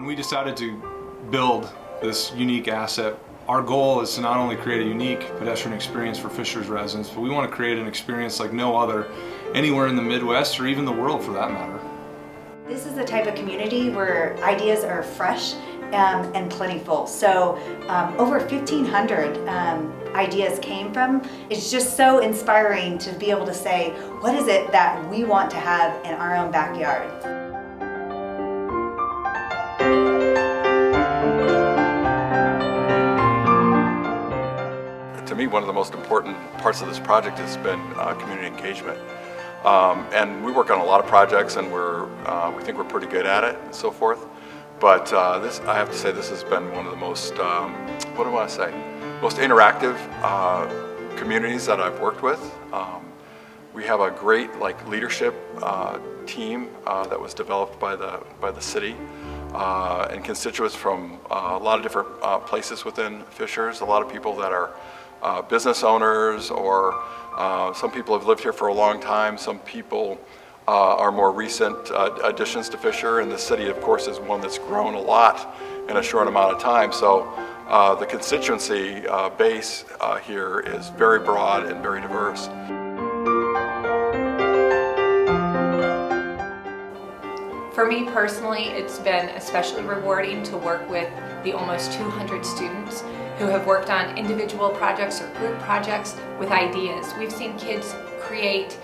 we decided to build this unique asset, our goal is to not only create a unique pedestrian experience for Fishers residents, but we want to create an experience like no other anywhere in the Midwest or even the world for that matter. This is the type of community where ideas are fresh and plentiful. So over 1,500 ideas came from. It's just so inspiring to be able to say, what is it that we want to have in our own backyard? To me, one of the most important parts of this project has been community engagement. And we work on a lot of projects, and we think we're pretty good at it and so forth. But I have to say, this has been one of the most, most interactive communities that I've worked with. We have a great leadership team that was developed by the city and constituents from a lot of different places within Fishers. A lot of people that are business owners, or some people have lived here for a long time. Some people are more recent additions to Fisher, and the city, of course, is one that's grown a lot in a short amount of time. So the constituency base here is very broad and very diverse. For me personally, it's been especially rewarding to work with the almost 200 students who have worked on individual projects or group projects with ideas. We've seen kids create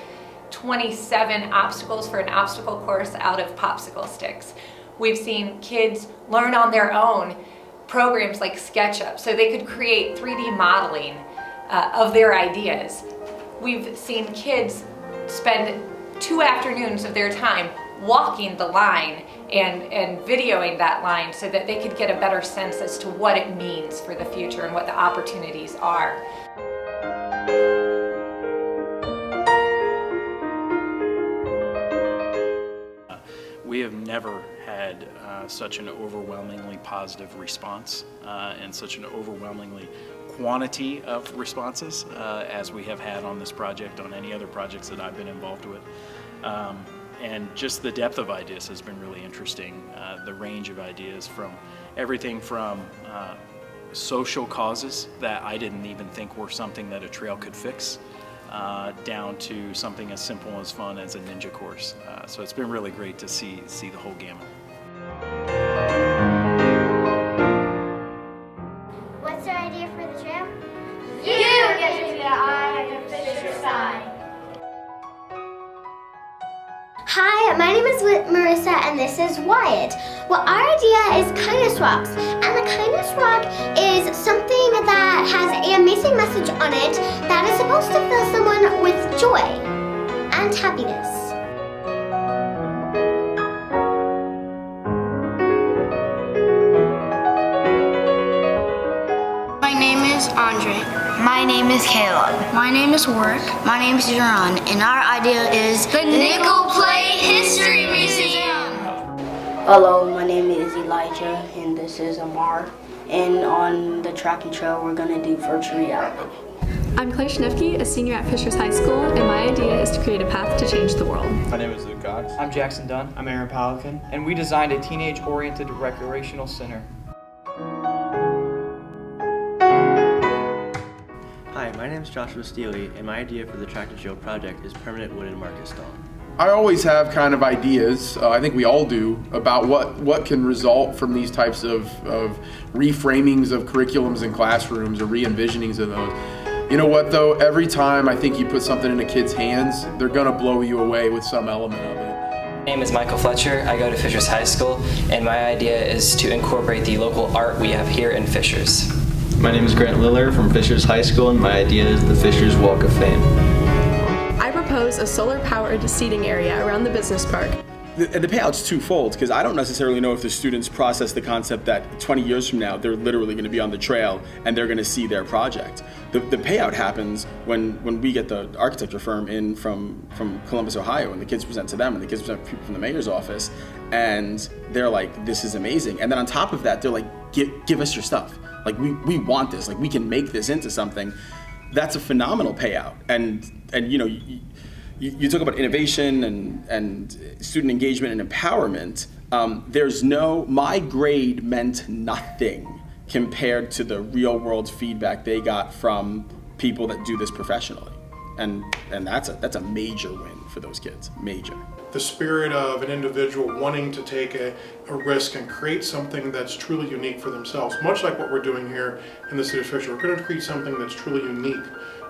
27 obstacles for an obstacle course out of popsicle sticks. We've seen kids learn on their own programs like SketchUp so they could create 3D modeling of their ideas. We've seen kids spend 2 afternoons of their time walking the line and videoing that line so that they could get a better sense as to what it means for the future and what the opportunities are. We have never had such an overwhelmingly positive response and such an overwhelmingly quantity of responses as we have had on this project, on any other projects that I've been involved with. And just the depth of ideas has been really interesting. The range of ideas from everything from social causes that I didn't even think were something that a trail could fix, down to something as simple as fun as a ninja course. So it's been really great to see the whole gamut. What's your idea for the trail? You get to be the eye of Fisher side. Hi, my name is Marissa and this is Wyatt. Well, our idea is Kindness Rocks, and the Kindness Rock is something that has an amazing message on it that is supposed to fill someone with joy and happiness. My name is Andre. My name is Caleb. My name is Warwick. My name is Jaron, and our idea is the Nickel Plate History Museum. Hello, my name is Elijah, and this is Amar. And on the track and trail, we're gonna do virtual reality. I'm Claire Schnifke, a senior at Fishers High School, and my idea is to create a path to change the world. My name is Luke Cox. I'm Jackson Dunn. I'm Aaron Pelican, and we designed a teenage-oriented recreational center. Hi, my name is Joshua Steele, and my idea for the Track and Trail project is permanent wooden market stall. I always have kind of ideas, I think we all do, about what can result from these types of reframings of curriculums in classrooms or re-envisionings of those. You know what though, every time I think you put something in a kid's hands, they're gonna blow you away with some element of it. My name is Michael Fletcher. I go to Fishers High School, and my idea is to incorporate the local art we have here in Fishers. My name is Grant Liller from Fishers High School, and my idea is the Fishers Walk of Fame. I propose a solar-powered seating area around the business park. The payout's twofold, because I don't necessarily know if the students process the concept that 20 years from now they're literally going to be on the trail and they're going to see their project. The payout happens when we get the architecture firm in from Columbus, Ohio, and the kids present to them, and the kids present to people from the mayor's office, and they're like, this is amazing. And then on top of that, they're like, give us your stuff. Like, we want this. Like, we can make this into something. That's a phenomenal payout. And you know, you talk about innovation and student engagement and empowerment. My grade meant nothing compared to the real world feedback they got from people that do this professionally. And that's a major win for those kids, major. The spirit of an individual wanting to take a risk and create something that's truly unique for themselves, much like what we're doing here in the city of Fisher. We're going to create something that's truly unique.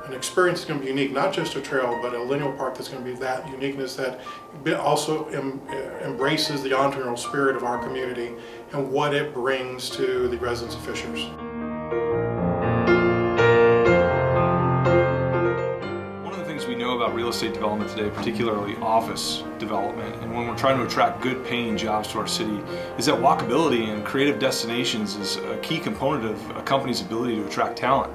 An experience that's going to be unique, not just a trail, but a lineal park that's going to be that uniqueness that also embraces the entrepreneurial spirit of our community and what it brings to the residents of Fishers. We know about real estate development today, particularly office development, and when we're trying to attract good paying jobs to our city, is that walkability and creative destinations is a key component of a company's ability to attract talent.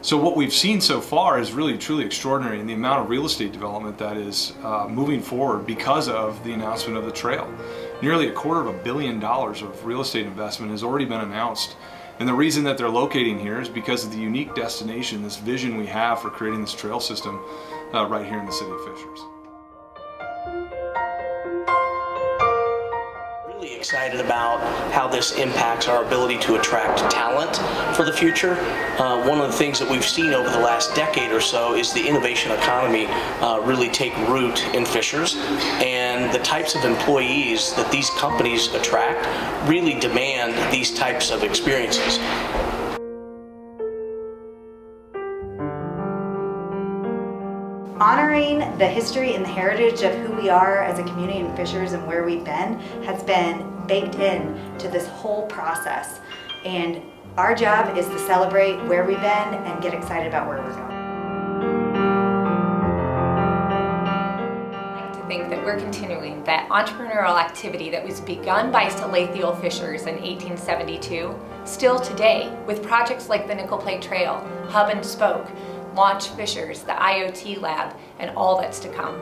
So what we've seen so far is really truly extraordinary in the amount of real estate development that is moving forward because of the announcement of the trail. Nearly $250 million of real estate investment has already been announced. And the reason that they're locating here is because of the unique destination, this vision we have for creating this trail system right here in the city of Fishers. Really excited about how this impacts our ability to attract talent for the future. One of the things that we've seen over the last decade or so is the innovation economy really take root in Fishers, and the types of employees that these companies attract really demand these types of experiences. Honoring the history and the heritage of who we are as a community in Fishers and where we've been has been baked in to this whole process. And our job is to celebrate where we've been and get excited about where we're going. I like to think that we're continuing that entrepreneurial activity that was begun by Salathiel Fishers in 1872, still today, with projects like the Nickel Plate Trail, Hub and Spoke, Launch Fishers, the IoT Lab, and all that's to come.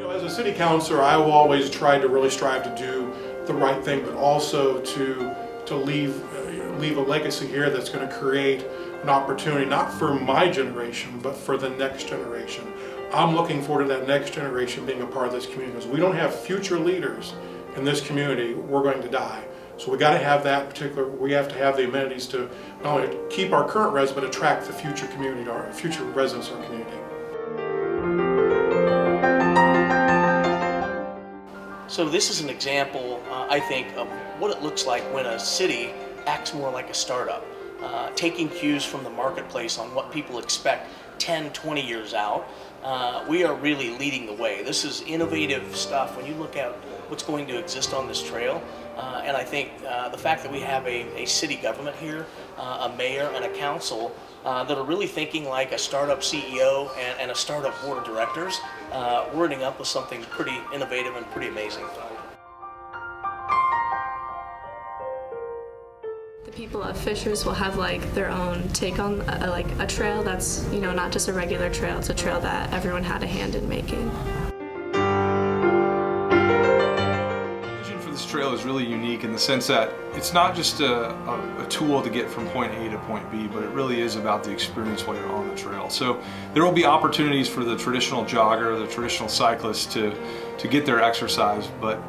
As a city councilor, I will always try to really strive to do the right thing, but also to leave a legacy here that's going to create an opportunity, not for my generation, but for the next generation. I'm looking forward to that next generation being a part of this community. Because we don't have future leaders in this community, we're going to die. So we got to have that particular, we have to have the amenities to not only keep our current residents, but attract the future community, our future residents of our community. So this is an example, I think, of what it looks like when a city acts more like a startup, taking cues from the marketplace on what people expect 10, 20 years out. We are really leading the way. This is innovative stuff when you look at what's going to exist on this trail. And I think the fact that we have a city government here, a mayor and a council that are really thinking like a startup CEO and a startup board of directors, we're ending up with something pretty innovative and pretty amazing. The people of Fishers will have like their own take on like a trail that's, you know, not just a regular trail. It's a trail that everyone had a hand in making. This trail is really unique in the sense that it's not just a tool to get from point A to point B, but it really is about the experience while you're on the trail. So there will be opportunities for the traditional jogger, the traditional cyclist to get their exercise, but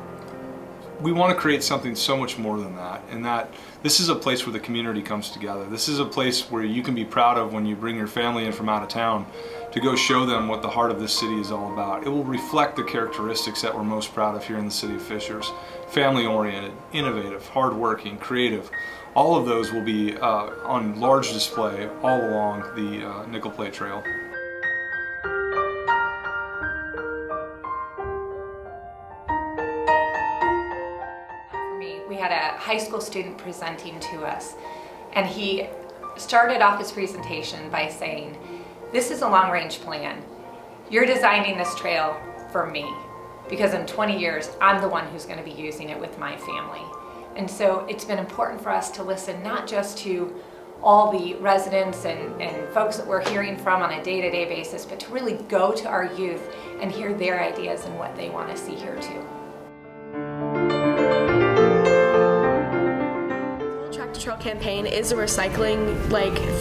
we want to create something so much more than that, and that this is a place where the community comes together. This is a place where you can be proud of when you bring your family in from out of town to go show them what the heart of this city is all about. It will reflect the characteristics that we're most proud of here in the city of Fishers. Family-oriented, innovative, hardworking, creative. All of those will be on large display all along the Nickel Plate Trail. We had a high school student presenting to us, and he started off his presentation by saying, "This is a long-range plan. You're designing this trail for me, because in 20 years, I'm the one who's going to be using it with my family." And so it's been important for us to listen not just to all the residents and folks that we're hearing from on a day-to-day basis, but to really go to our youth and hear their ideas and what they want to see here too. Trail campaign is a recycling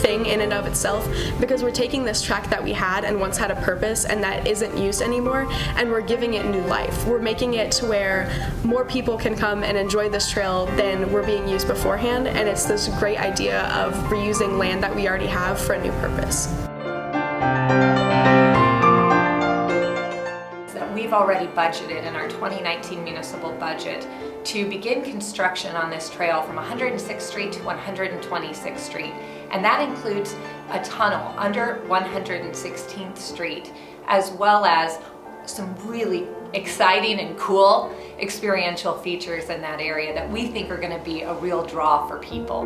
thing in and of itself, because we're taking this track that we had and once had a purpose and that isn't used anymore, and we're giving it new life. We're making it to where more people can come and enjoy this trail than were being used beforehand, and it's this great idea of reusing land that we already have for a new purpose. We've already budgeted in our 2019 municipal budget to begin construction on this trail from 106th Street to 126th Street. And that includes a tunnel under 116th Street, as well as some really exciting and cool experiential features in that area that we think are going to be a real draw for people.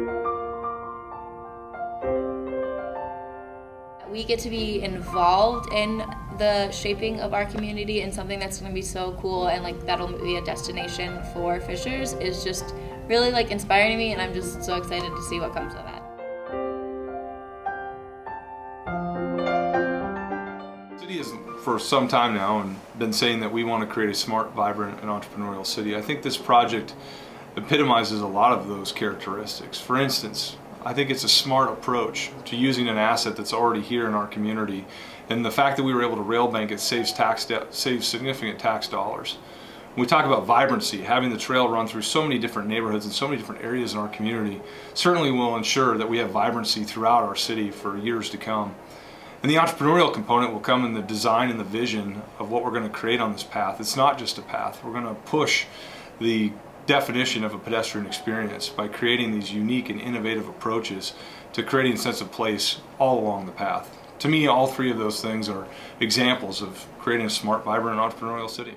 We get to be involved in the shaping of our community, and something that's going to be so cool and that'll be a destination for Fishers is just really inspiring to me, and I'm just so excited to see what comes of that. The city has for some time now and been saying that we want to create a smart, vibrant, and entrepreneurial city. I think this project epitomizes a lot of those characteristics. For instance, I think it's a smart approach to using an asset that's already here in our community, and the fact that we were able to rail bank it saves significant tax dollars. When we talk about vibrancy, having the trail run through so many different neighborhoods and so many different areas in our community certainly will ensure that we have vibrancy throughout our city for years to come. And the entrepreneurial component will come in the design and the vision of what we're going to create on this path. It's not just a path. We're going to push the definition of a pedestrian experience by creating these unique and innovative approaches to creating a sense of place all along the path. To me, all three of those things are examples of creating a smart, vibrant, and entrepreneurial city.